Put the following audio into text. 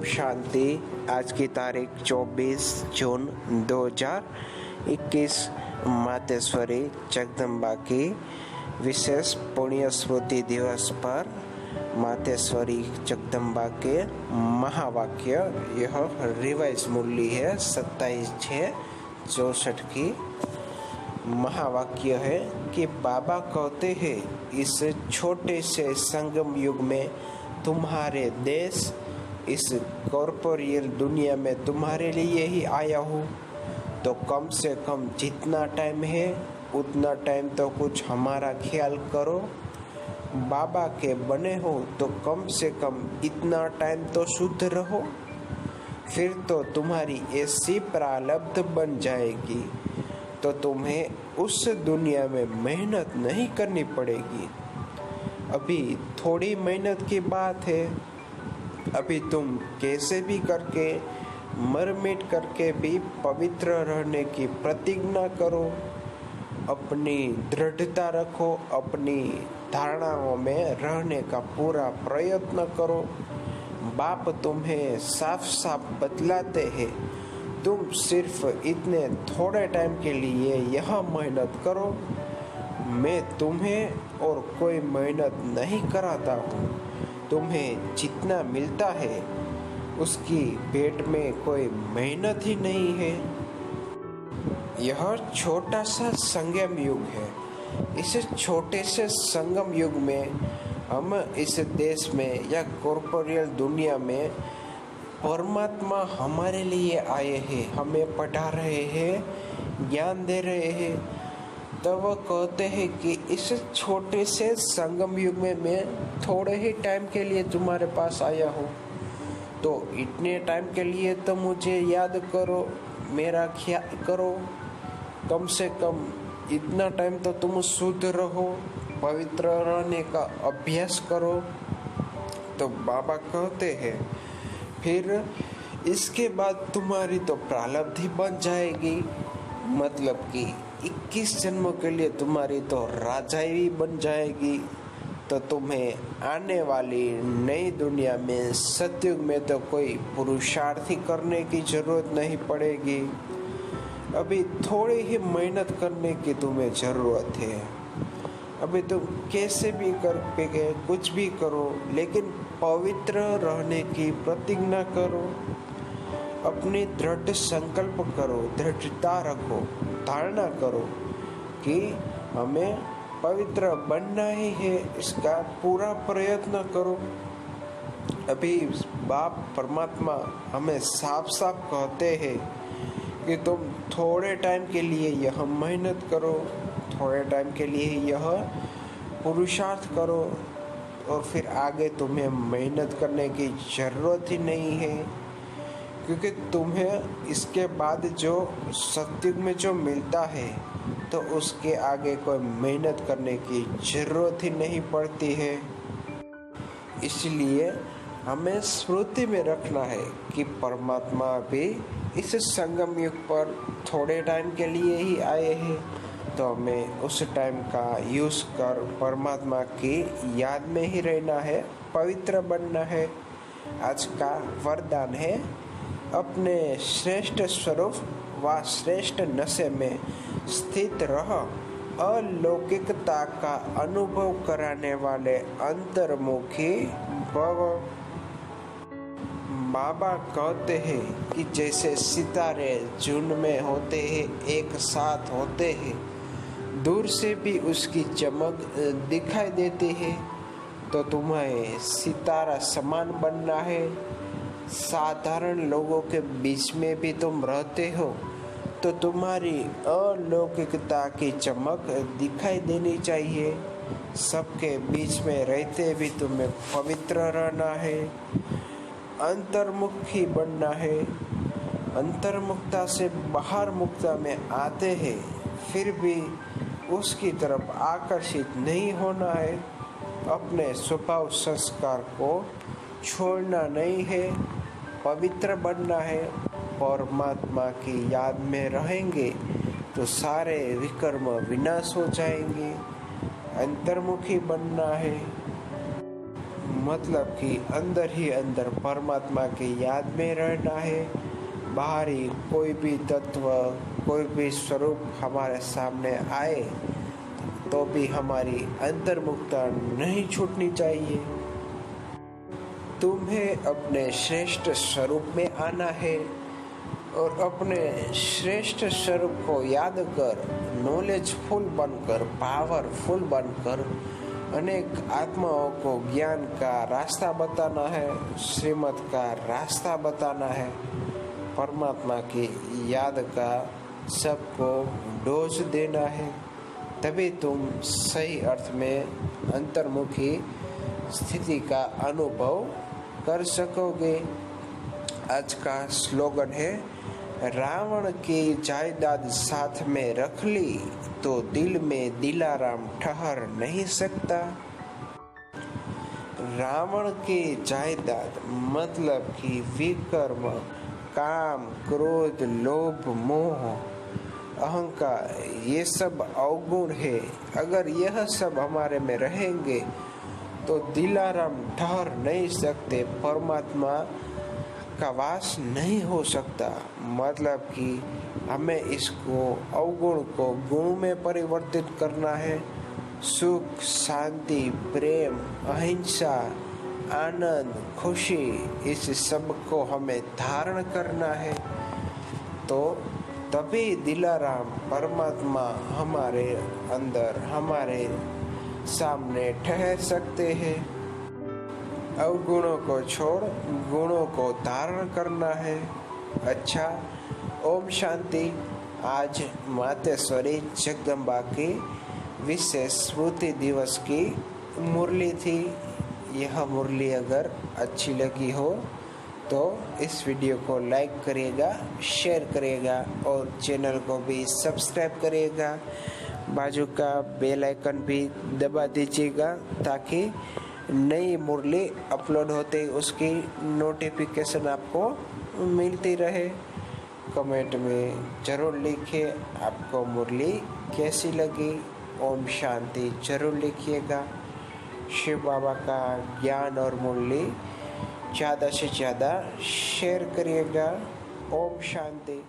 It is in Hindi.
ओम शांति। आज की तारीख 24 जून 2021 मातेश्वरी जगदम्बा की विशेष पुण्य स्मृति दिवस पर मातेश्वरी जगदम्बा के महावाक्य, यह रिवाइज मूल्य है 27/6/64 की महावाक्य है कि बाबा कहते हैं, इस छोटे से संगम युग में तुम्हारे देश, इस कॉर्पोरियल दुनिया में तुम्हारे लिए ही आया हूँ, तो कम से कम जितना टाइम है उतना टाइम तो कुछ हमारा ख्याल करो। बाबा के बने हो तो कम से कम इतना टाइम तो शुद्ध रहो, फिर तो तुम्हारी ऐसी प्रारब्ध बन जाएगी तो तुम्हें उस दुनिया में मेहनत नहीं करनी पड़ेगी। अभी थोड़ी मेहनत की बात है, अभी तुम कैसे भी करके मर मिट करके भी पवित्र रहने की प्रतिज्ञा करो, अपनी दृढ़ता रखो, अपनी धारणाओं में रहने का पूरा प्रयत्न करो। बाप तुम्हें साफ साफ बतलाते हैं, तुम सिर्फ इतने थोड़े टाइम के लिए यह मेहनत करो, मैं तुम्हें और कोई मेहनत नहीं कराता हूँ। तुम्हें जितना मिलता है उसकी भेंट में कोई मेहनत ही नहीं है। यह छोटा सा संगम युग है। इस छोटे से संगम युग में हम इस देश में या कॉर्पोरियल दुनिया में परमात्मा हमारे लिए आए हैं, हमें पढ़ा रहे हैं, ज्ञान दे रहे हैं। तब वो कहते हैं कि इस छोटे से संगम युग में मैं थोड़े ही टाइम के लिए तुम्हारे पास आया हूँ, तो इतने टाइम के लिए तो मुझे याद करो, मेरा ख्याल करो, कम से कम इतना टाइम तो तुम शुद्ध रहो, पवित्र रहने का अभ्यास करो। तो बाबा कहते हैं फिर इसके बाद तुम्हारी तो प्रारब्धि बन जाएगी, मतलब कि 21 जन्मों के लिए तुम्हारी तो राजाई बन जाएगी। तो तुम्हें आने वाली नई दुनिया में सतयुग में तो कोई पुरुषार्थ ही करने की जरूरत नहीं पड़ेगी। अभी थोड़ी ही मेहनत करने की तुम्हें जरूरत है। अभी तुम कैसे भी कर पे कुछ भी करो, लेकिन पवित्र रहने की प्रतिज्ञा करो, अपनी दृढ़ संकल्प करो, दृढ़ता रखो, धारणा करो कि हमें पवित्र बनना ही है, इसका पूरा प्रयत्न करो। अभी बाप परमात्मा हमें साफ साफ कहते हैं कि तुम थोड़े टाइम के लिए यह मेहनत करो, थोड़े टाइम के लिए यह पुरुषार्थ करो, और फिर आगे तुम्हें मेहनत करने की ज़रूरत ही नहीं है, क्योंकि तुम्हें इसके बाद जो सतयुग में जो मिलता है तो उसके आगे कोई मेहनत करने की ज़रूरत ही नहीं पड़ती है। इसलिए हमें स्मृति में रखना है कि परमात्मा भी इस संगम युग पर थोड़े टाइम के लिए ही आए हैं, तो हमें उस टाइम का यूज़ कर परमात्मा की याद में ही रहना है, पवित्र बनना है। आज का वरदान है, अपने श्रेष्ठ स्वरूप व श्रेष्ठ नशे में स्थित रह, अलौकिकता का अनुभव कराने वाले अंतर्मुखी भव। बाबा कहते हैं कि जैसे सितारे झुंड में होते हैं, एक साथ होते हैं, दूर से भी उसकी चमक दिखाई देती है, तो तुम्हें सितारा समान बनना है। साधारण लोगों के बीच में भी तुम रहते हो तो तुम्हारी अलौकिकता की चमक दिखाई देनी चाहिए। सबके बीच में रहते भी तुम्हें पवित्र रहना है, अंतर्मुखी बनना है। अंतर्मुखता से बाहर मुक्ता में आते हैं, फिर भी उसकी तरफ आकर्षित नहीं होना है। अपने स्वभाव संस्कार को छोड़ना नहीं है, पवित्र बनना है। परमात्मा की याद में रहेंगे तो सारे विकर्म विनाश हो जाएंगे। अंतर्मुखी बनना है। मतलब कि अंदर ही अंदर परमात्मा की याद में रहना है। बाहरी कोई भी तत्व, कोई भी स्वरूप हमारे सामने आए तो भी हमारी अंतर्मुखता नहीं छूटनी चाहिए। तुम्हें अपने श्रेष्ठ स्वरूप में आना है और अपने श्रेष्ठ स्वरूप को याद कर, नॉलेजफुल बनकर, पावरफुल बनकर अनेक आत्माओं को ज्ञान का रास्ता बताना है, श्रीमत का रास्ता बताना है, परमात्मा की याद का सबको डोज देना है। तभी तुम सही अर्थ में अंतर्मुखी स्थिति का अनुभव कर सकोगे। आज का स्लोगन है, रावण की जायदाद साथ में रख ली तो दिल में दिलाराम ठहर नहीं सकता। रावण की जायदाद मतलब कि विकर्म, काम, क्रोध, लोभ, मोह, अहंकार, ये सब अवगुण है। अगर यह सब हमारे में रहेंगे तो दिलाराम ठहर नहीं सकते, परमात्मा का वास नहीं हो सकता। मतलब कि हमें इसको, अवगुण को गुण में परिवर्तित करना है। सुख, शांति, प्रेम, अहिंसा, आनंद, खुशी, इस सब को हमें धारण करना है। तो तभी दिलाराम परमात्मा हमारे अंदर, हमारे सामने ठहर सकते हैं। अवगुणों को छोड़ गुणों को धारण करना है। अच्छा, ओम शांति। आज मातेश्वरी जगदम्बा की विशेष स्मृति दिवस की मुरली थी। यह मुरली अगर अच्छी लगी हो तो इस वीडियो को लाइक करिएगा, शेयर करिएगा और चैनल को भी सब्सक्राइब करिएगा। बाजू का बेल आइकन भी दबा दीजिएगा ताकि नई मुरली अपलोड होते उसकी नोटिफिकेशन आपको मिलती रहे। कमेंट में ज़रूर लिखिए आपको मुरली कैसी लगी। ओम शांति जरूर लिखिएगा। शिव बाबा का ज्ञान और मुरली ज़्यादा से ज़्यादा शेयर करिएगा। ओम शांति।